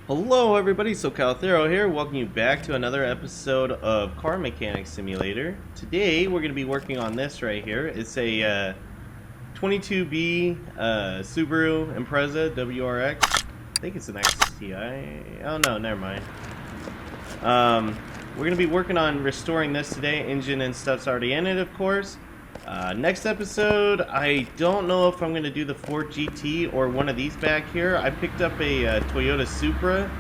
Hello everybody, SoCalThero here, welcome you back to another episode of Car Mechanic Simulator. Today we're going to be working on this right here. It's a 22B Subaru Impreza WRX. I think it's an XTI. Oh no, never mind. We're going to be working on restoring this today. Engine and stuff's already in it, of course. Next episode, I don't know if I'm going to do the Ford GT or one of these back here. I picked up a Toyota Supra.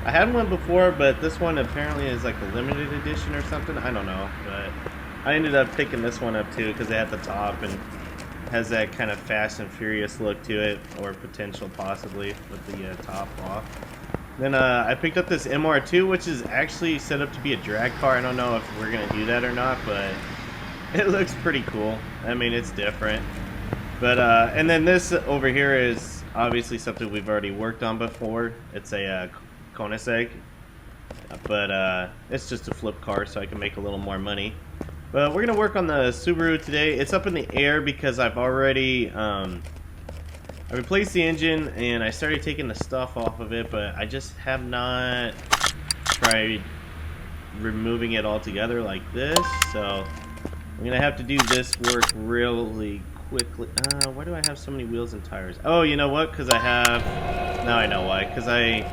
I had one before, but this one apparently is like a limited edition or something. I don't know, but I ended up picking this one up too because it had the top and has that kind of Fast and Furious look to it, or potential possibly with the top off. Then I picked up this MR2, which is actually set up to be a drag car. I don't know if we're going to do that or not, but it looks pretty cool. I mean, it's different. But, and then this over here is obviously something we've already worked on before. It's a Koenigsegg. But it's just a flip car, so I can make a little more money. But we're going to work on the Subaru today. It's up in the air because I've already I replaced the engine and I started taking the stuff off of it, but I just have not tried removing it altogether like this. So I'm going to have to do this work really quickly. Why do I have so many wheels and tires? Oh, you know what? Because I have... Now I know why. Because I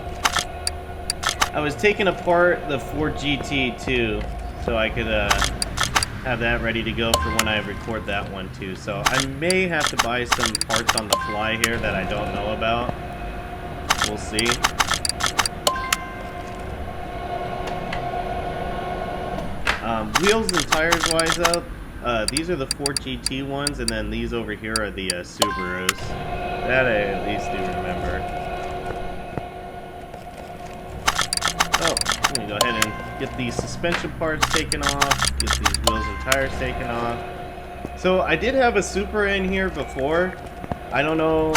was taking apart the Ford GT too, so I could have that ready to go for when I record that one too. So I may have to buy some parts on the fly here that I don't know about. We'll see. Wheels and tires wise though, these are the Ford GT ones, and then these over here are the Subarus. That I at least do remember. Oh, let me go ahead and get these suspension parts taken off, get these wheels and tires taken off. So I did have a Supra in here before. I don't know,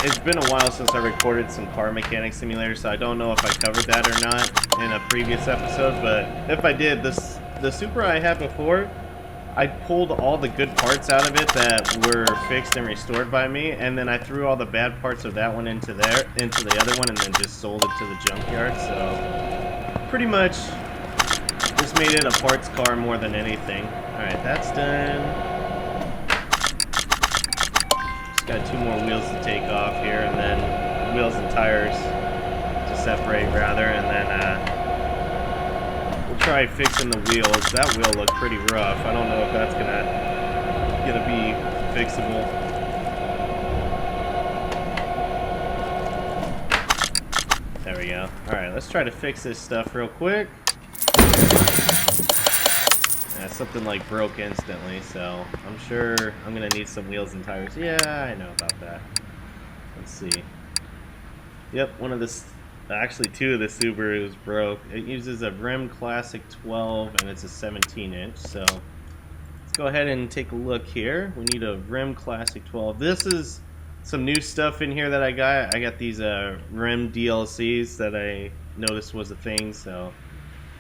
it's been a while since I recorded some Car Mechanic Simulator, so I don't know if I covered that or not in a previous episode, but if I did, the Supra I had before, I pulled all the good parts out of it that were fixed and restored by me, and then I threw all the bad parts of that one into the other one, and then just sold it to the junkyard. So pretty much just made it a parts car more than anything. Alright, that's done. Just got 2 more wheels to take off here, and then wheels and tires to separate rather, and then we'll try fixing the wheels. That wheel looked pretty rough. I don't know if that's gonna be fixable. There we go. Alright, let's try to fix this stuff real quick. Yeah, something like broke instantly, so I'm sure I'm gonna need some wheels and tires. Yeah, I know about that. Let's see. Yep, actually 2 of the Subarus broke. It uses a Rim Classic 12 and it's a 17-inch, so let's go ahead and take a look here. We need a Rim Classic 12. This is some new stuff in here that I got. I got these Rim DLCs that I noticed was a thing, so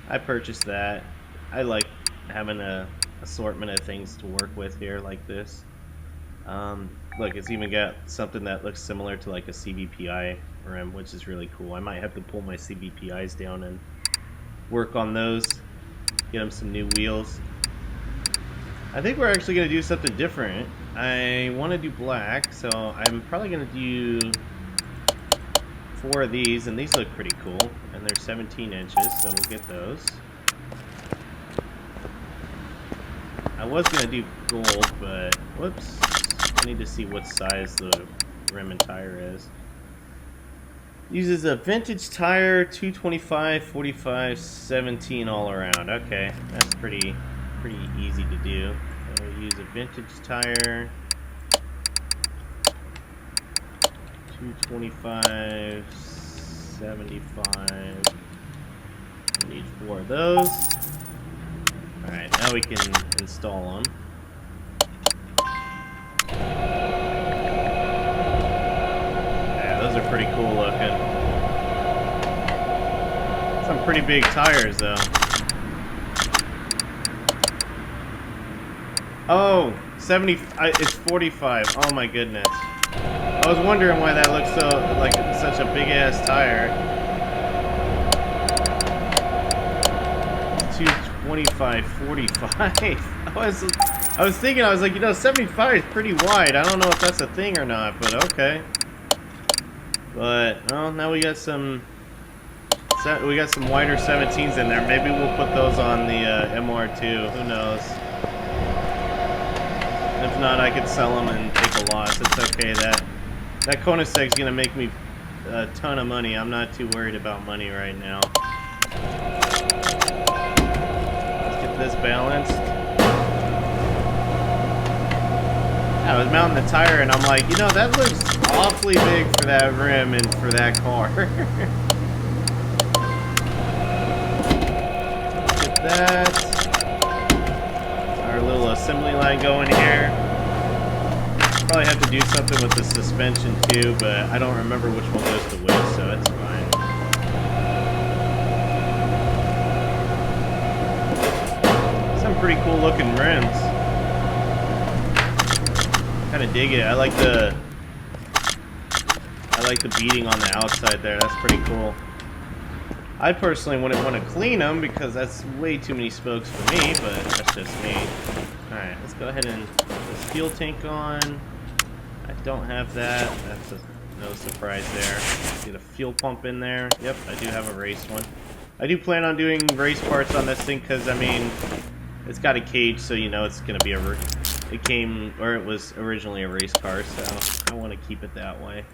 I purchased that. I like having an assortment of things to work with here like this. Look, it's even got something that looks similar to like a CVPI rim, which is really cool. I might have to pull my CVPIs down and work on those, get them some new wheels. I think we're actually going to do something different. I want to do black, so I'm probably going to do 4 of these, and these look pretty cool, and they're 17 inches, so we'll get those. I was going to do gold, but whoops, I need to see what size the rim and tire is. Uses a vintage tire, 225, 45, 17 all around. Okay, that's pretty easy to do. So we use a vintage tire, 225, 75. We need 4 of those. Alright, now we can install them. Yeah, those are pretty cool looking. Some pretty big tires though. Oh, 70, it's 45. Oh my goodness. I was wondering why that looks so like such a big ass tire. 25, 45. I was thinking, I was like, you know, 75 is pretty wide. I don't know if that's a thing or not, but okay. But, well, now we got some wider 17s in there. Maybe we'll put those on the MR2. Who knows? If not, I could sell them and take a loss. It's okay. That Koenigsegg's gonna make me a ton of money. I'm not too worried about money right now. Let's get this balanced. I was mounting the tire and I'm like, you know, that looks awfully big for that rim and for that car. Get that. Our little assembly line going here. Probably have to do something with the suspension too, but I don't remember which one goes to which, so it's fine. Some pretty cool looking rims. Kind of dig it. I like the beading on the outside there. That's pretty cool. I personally wouldn't want to clean them because that's way too many spokes for me, but that's just me. Alright, let's go ahead and put this fuel tank on. I don't have that. That's no surprise there. Let's get a fuel pump in there. Yep, I do have a race one. I do plan on doing race parts on this thing because, I mean, it's got a cage, so you know it's going to be it was originally a race car, so I want to keep it that way.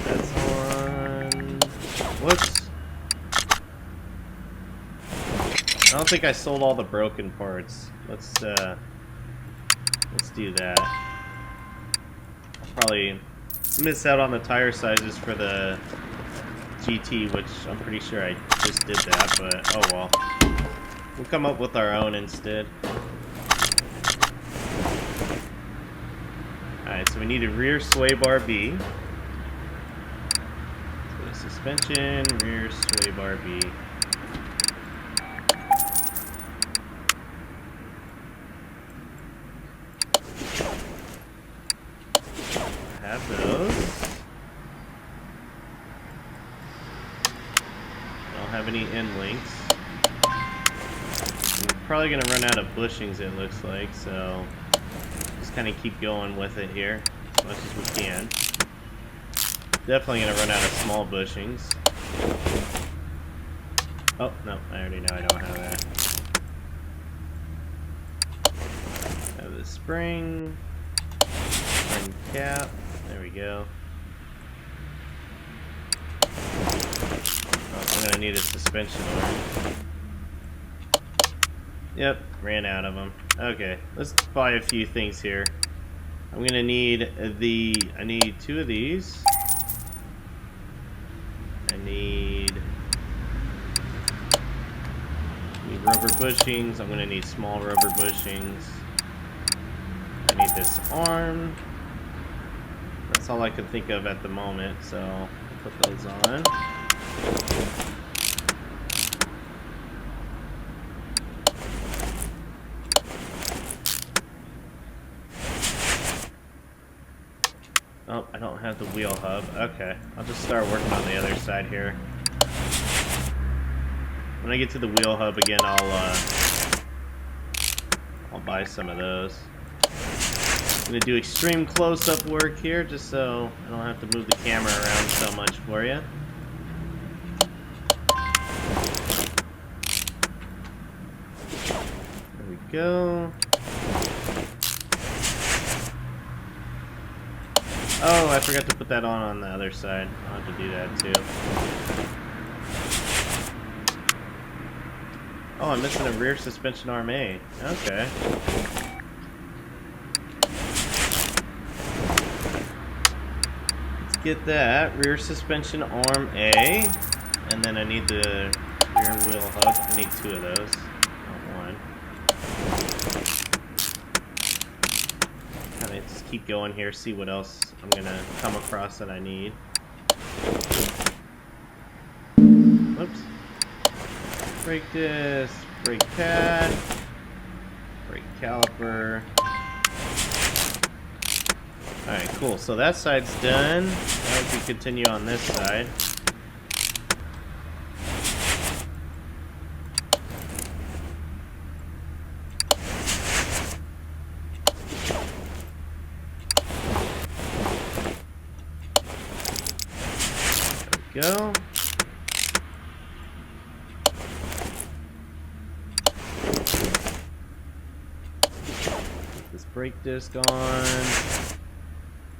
That's on. Whoops. I don't think I sold all the broken parts. Let's do that. I'll probably miss out on the tire sizes for the GT, which I'm pretty sure I just did that, but oh well. We'll come up with our own instead. Alright, so we need a rear sway bar B. Let's go to suspension, rear sway bar B. Have those. Don't have any end links. We're probably going to run out of bushings, it looks like, so just kind of keep going with it here as much as we can. Definitely going to run out of small bushings. Oh, no, I already know I don't have that. Have the spring cap. There we go. Oh, I'm going to need a suspension arm. Yep, ran out of them. Okay, let's buy a few things here. I'm gonna need I need two of these. I need rubber bushings. I'm gonna need small rubber bushings. I need this arm. That's all I can think of at the moment, so I'll put those on. Oh, I don't have the wheel hub. Okay, I'll just start working on the other side here. When I get to the wheel hub again, I'll buy some of those. I'm gonna do extreme close-up work here, just so I don't have to move the camera around so much for you. There we go. Oh, I forgot to put that on the other side. I'll have to do that too. Oh, I'm missing a rear suspension arm A. Okay. Let's get that. Rear suspension arm A. And then I need the rear wheel hub. I need two of those, not one. Kind of just keep going here, see what else I'm gonna come across that I need. Whoops. Brake disc, brake pad, brake caliper. Alright, cool. So that side's done. Now we can continue on this side. There we go. Put this brake disc on.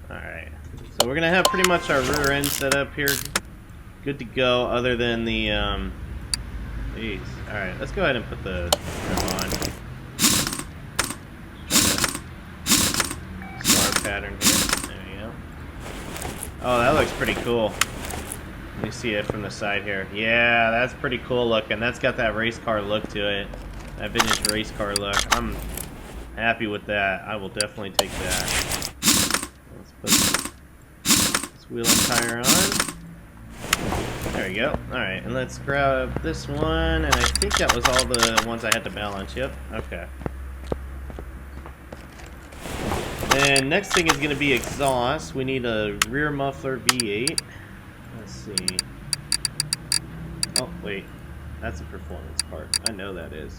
Alright, so we're gonna have pretty much our rear end set up here, good to go, other than the, these. Alright, let's go ahead and put the trim on. Star pattern here. There you go. Oh, that looks pretty cool. Let me see it from the side here. Yeah, that's pretty cool looking. That's got that race car look to it. That vintage race car look. I'm happy with that. I will definitely take that. Put this wheel and tire on. There we go. Alright, and let's grab this one, and I think that was all the ones I had to balance. Yep, okay. And next thing is going to be exhaust. We need a rear muffler V8. Let's see. Oh, wait. That's a performance part. I know that is.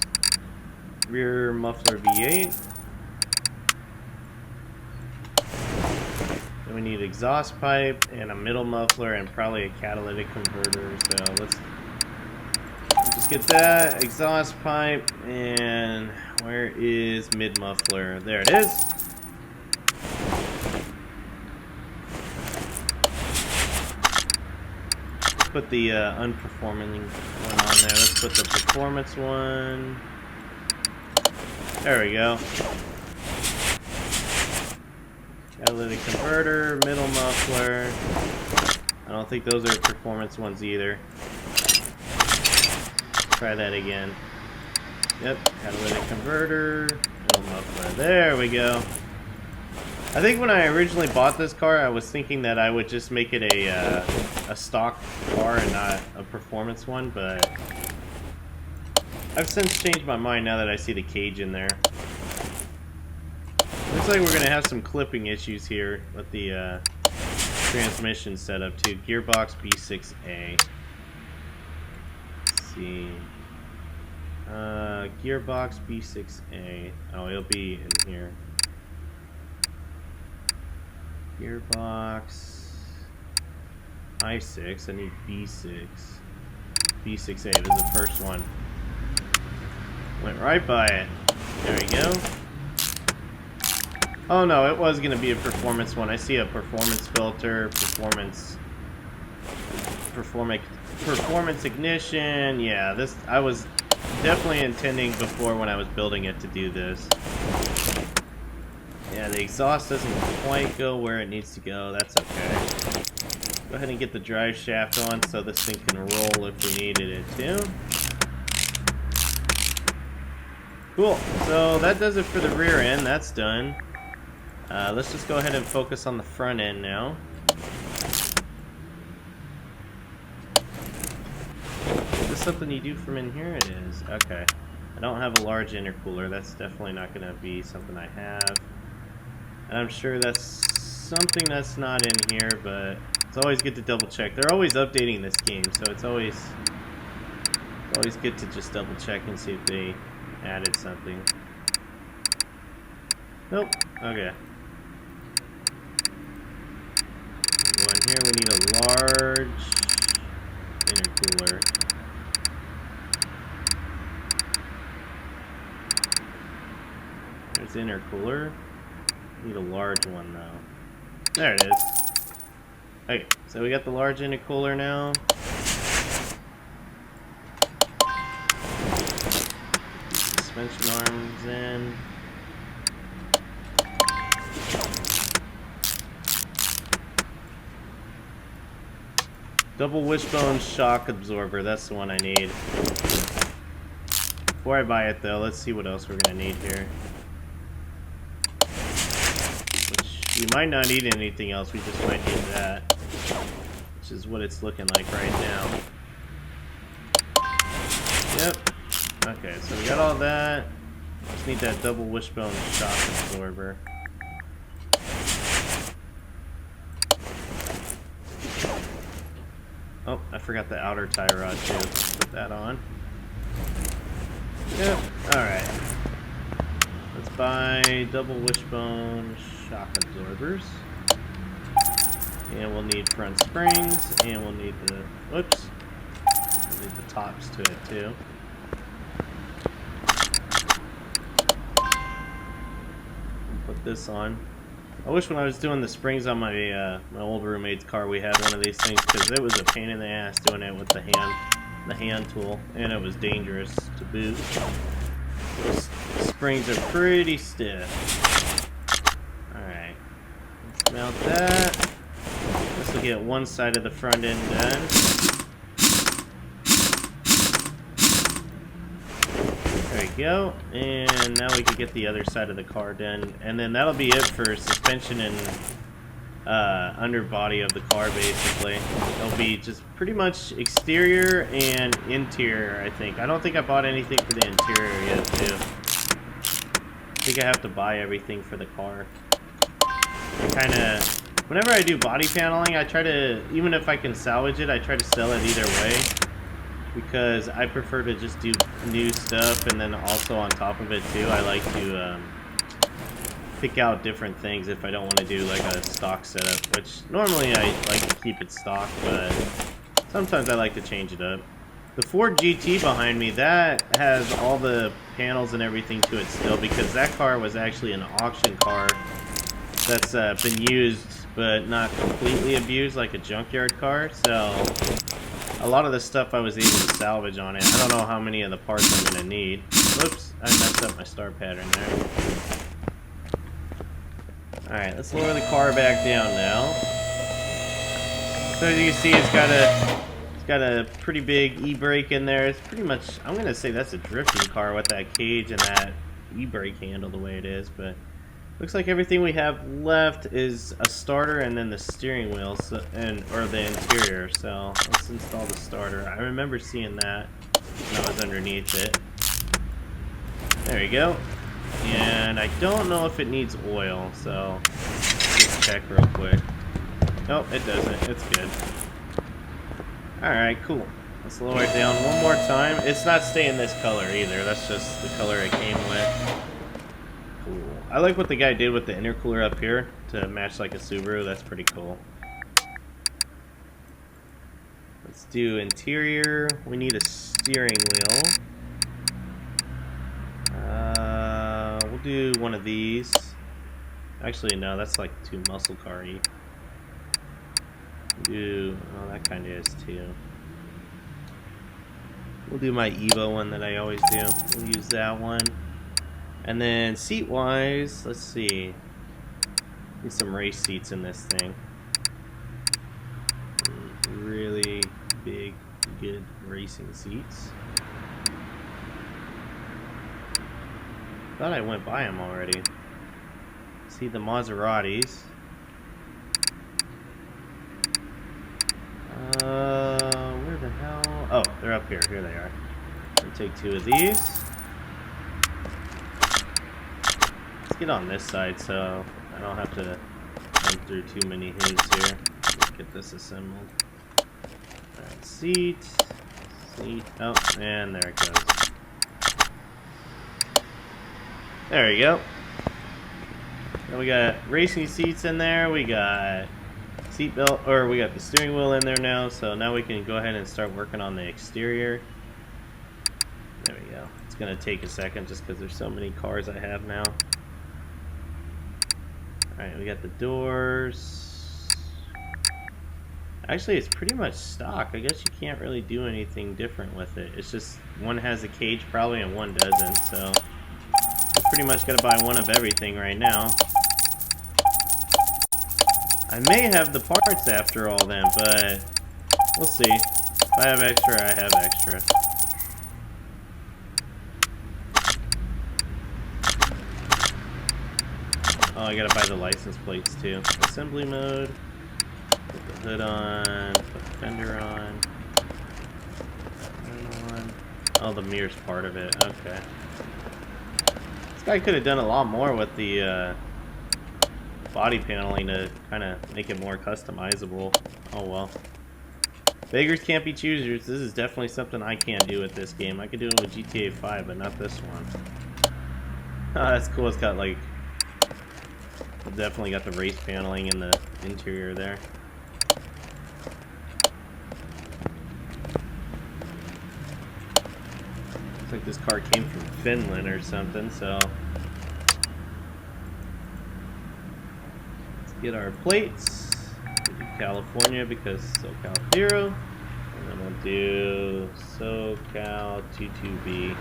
Rear muffler V8. Then we need exhaust pipe and a middle muffler and probably a catalytic converter. So let's just get that exhaust pipe, and where is mid muffler? There it is. Let's put the unperforming one on there. Let's put the performance one. There we go. Catalytic converter, middle muffler. I don't think those are performance ones either. Try that again. Yep, catalytic converter, middle muffler. There we go. I think when I originally bought this car, I was thinking that I would just make it a stock car and not a performance one, but I've since changed my mind now that I see the cage in there. Looks like we're going to have some clipping issues here with the transmission setup too. Gearbox B6A. Let's see. Gearbox B6A. Oh, it'll be in here. Gearbox I6. I need B6. B6A. This is the first one. Went right by it. There we go. Oh no, it was going to be a performance one. I see a performance filter, performance ignition. Yeah, this I was definitely intending before when I was building it to do this. Yeah, the exhaust doesn't quite go where it needs to go. That's okay. Go ahead and get the drive shaft on so this thing can roll if we needed it to. Cool. So that does it for the rear end. That's done. Let's just go ahead and focus on the front end now. Is this something you do from in here? It is. Okay. I don't have a large intercooler. That's definitely not going to be something I have. And I'm sure that's something that's not in here, but it's always good to double check. They're always updating this game, so it's always good to just double check and see if they added something. Nope. Okay. Go in here. We need a large intercooler. There's the intercooler. Need a large one though. There it is. Okay, so we got the large intercooler now. Suspension arms in. Double wishbone shock absorber, that's the one I need. Before I buy it though, let's see what else we're gonna need here. Which we might not need anything else, we just might need that. Which is what it's looking like right now. Yep. Okay, so we got all that. Just need that double wishbone shock absorber. Oh, I forgot the outer tie rod too. Let's put that on. Yep, alright. Let's buy double wishbone shock absorbers. And we'll need front springs, and we'll need the, whoops, we'll need the tops to it too. Put this on. I wish when I was doing the springs on my my old roommate's car we had one of these things, because it was a pain in the ass doing it with the hand tool, and it was dangerous to boot. Those springs are pretty stiff. Alright, let's mount that. This will get one side of the front end done. There we go, and now we can get the other side of the car done, and then that'll be it for suspension and underbody of the car. Basically, it'll be just pretty much exterior and interior. I think. I don't think I bought anything for the interior yet, too. I think I have to buy everything for the car. I kind of, whenever I do body paneling, I try to, even if I can salvage it, I try to sell it either way. Because I prefer to just do new stuff, and then also on top of it too, I like to pick out different things if I don't want to do like a stock setup, which normally I like to keep it stock, but sometimes I like to change it up. The Ford GT behind me, that has all the panels and everything to it still, because that car was actually an auction car that's been used but not completely abused like a junkyard car, so a lot of the stuff I was able to salvage on it. I don't know how many of the parts I'm going to need. Whoops, I messed up my start pattern there. Alright, let's lower the car back down now. So as you can see, it's got a pretty big e-brake in there. It's pretty much, I'm going to say that's a drifting car with that cage and that e-brake handle the way it is, but looks like everything we have left is a starter and then the steering wheel, so, or the interior. So let's install the starter. I remember seeing that when I was underneath it. There you go. And I don't know if it needs oil, so let's just check real quick. Nope, it doesn't. It's good. Alright, cool. Let's lower it down one more time. It's not staying this color either. That's just the color it came with. I like what the guy did with the intercooler up here to match like a Subaru. That's pretty cool. Let's do interior. We need a steering wheel. We'll do one of these. Actually, no, that's like too muscle car-y. Oh, that kind of is too. We'll do my Evo one that I always do. We'll use that one. And then seat-wise, let's see. Need some race seats in this thing. Really big, good racing seats. Thought I went by them already. See the Maseratis. Where the hell? Oh, they're up here. Here they are. I'll take two of these. Get on this side so I don't have to run through too many hoops here. Let's get this assembled. Alright, seat. Oh, and there it goes. There we go. Now we got racing seats in there. We got seat belt, or we got the steering wheel in there now. So now we can go ahead and start working on the exterior. There we go. It's gonna take a second just because there's so many cars I have now. Alright, we got the doors. Actually, it's pretty much stock. I guess you can't really do anything different with it. It's just one has a cage probably and one doesn't, so you pretty much gotta buy one of everything right now. I may have the parts after all then, but we'll see. If I have extra, I have extra. Oh, I gotta buy the license plates too. Assembly mode. Put the hood on. Put the fender on. Oh, the mirror's part of it. Okay. This guy could have done a lot more with the body paneling to kind of make it more customizable. Oh well. Beggars can't be choosers. This is definitely something I can't do with this game. I could do it with GTA 5, but not this one. Oh, that's cool. It's got like... Definitely got the race paneling in the interior there. Looks like this car came from Finland or something, so... Let's get our plates. We'll do California because SoCal 0. And then we'll do SoCal 22B.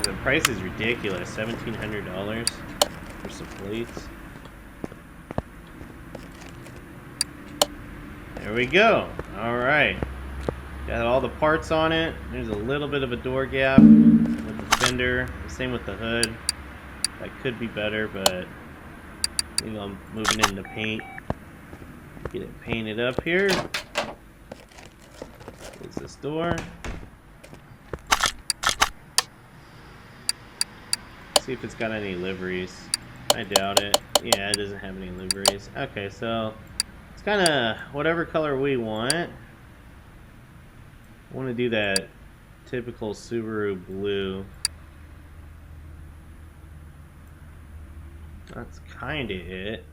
The price is ridiculous, $1,700 for some plates. There we go. Alright. Got all the parts on it. There's a little bit of a door gap with the fender. Same with the hood. That could be better, but I think I'm moving into paint. Get it painted up here. Close this door. See if it's got any liveries. I doubt it. Yeah, it doesn't have any liveries. Okay, so it's kind of whatever color we want. I want to do that typical Subaru blue. That's kind of it.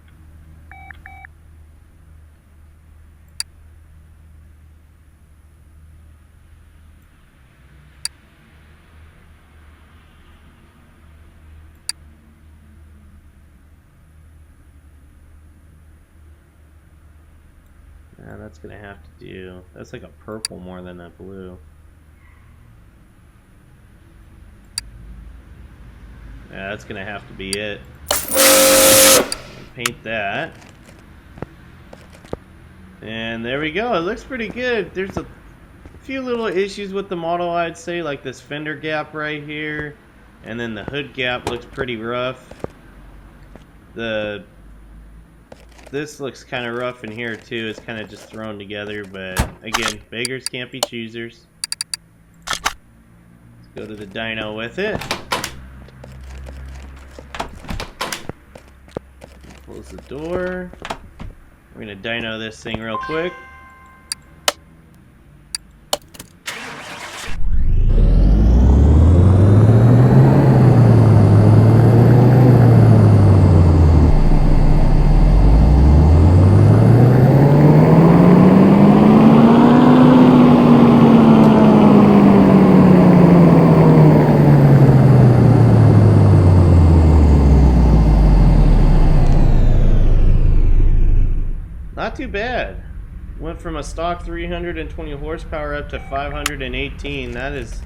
Yeah, that's gonna have to do. That's like a purple more than that blue. Yeah, that's gonna have to be it. Paint that. And there we go. It looks pretty good. There's a few little issues with the model, I'd say, like this fender gap right here. And then the hood gap looks pretty rough. This looks kind of rough in here too. It's kind of just thrown together, but again, beggars can't be choosers. Let's go to the dyno with it. Close the door. We're gonna dyno this thing real quick. Not too bad. Went from a stock 320 horsepower up to 518. That is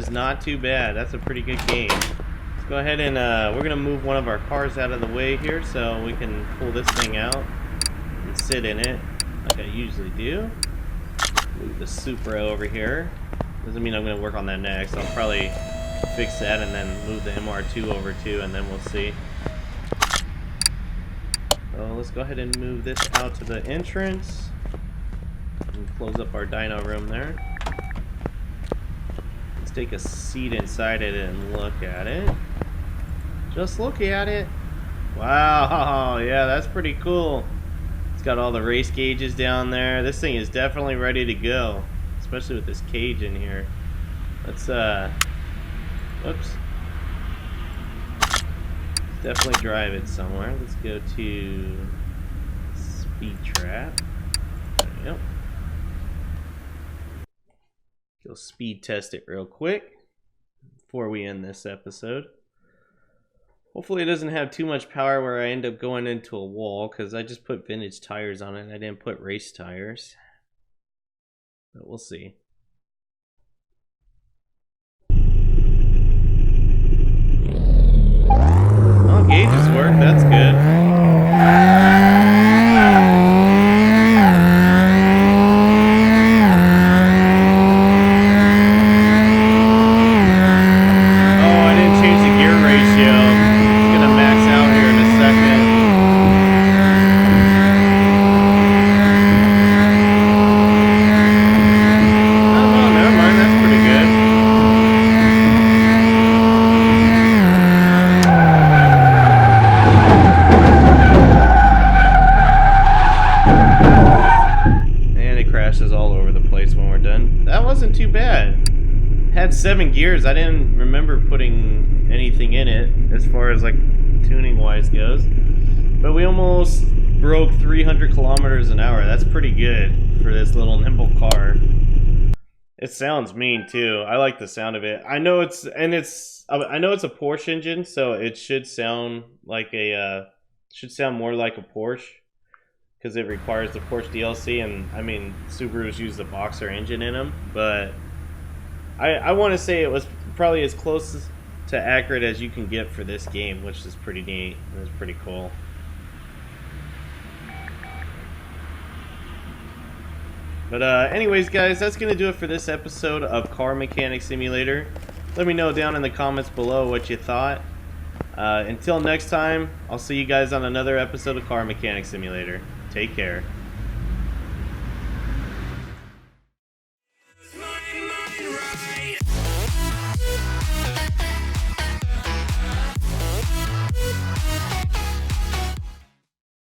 not too bad. That's a pretty good game. Let's go ahead and we're gonna move one of our cars out of the way here so we can pull this thing out and sit in it like I usually do. Move the Supra over here. Doesn't mean I'm gonna work on that next. I'll probably fix that and then move the MR2 over too, and then we'll see. So let's go ahead and move this out to the entrance and close up our dyno room there. Let's take a seat inside it and look at it. Just look at it. Wow, yeah, that's pretty cool. It's got all the race gauges down there. This thing is definitely ready to go, especially with this cage in here. Let's whoops. Definitely drive it somewhere. Let's go to speed trap. Yep. Go speed test it real quick before we end this episode. Hopefully it doesn't have too much power where I end up going into a wall, because I just put vintage tires on it. I didn't put race tires. But we'll see. Gauges work, that's good. Oh, I didn't change the gear ratio. It's gonna max out here in a second. Oh, no, never mind, that's pretty good. crashes all over the place when we're done. That wasn't too bad. Had 7 gears. I didn't remember putting anything in it as far as like tuning wise goes. But we almost broke 300 kilometers an hour. That's pretty good for this little nimble car. It sounds mean too. I like the sound of it. I know it's a Porsche engine, so it should sound like should sound more like a Porsche because it requires the Porsche DLC, and I mean Subarus use the Boxer engine in them, but I want to say it was probably as close to accurate as you can get for this game, which is pretty neat. It was pretty cool. But anyways, guys, that's going to do it for this episode of Car Mechanic Simulator. Let me know down in the comments below what you thought. Until next time, I'll see you guys on another episode of Car Mechanic Simulator. Take care.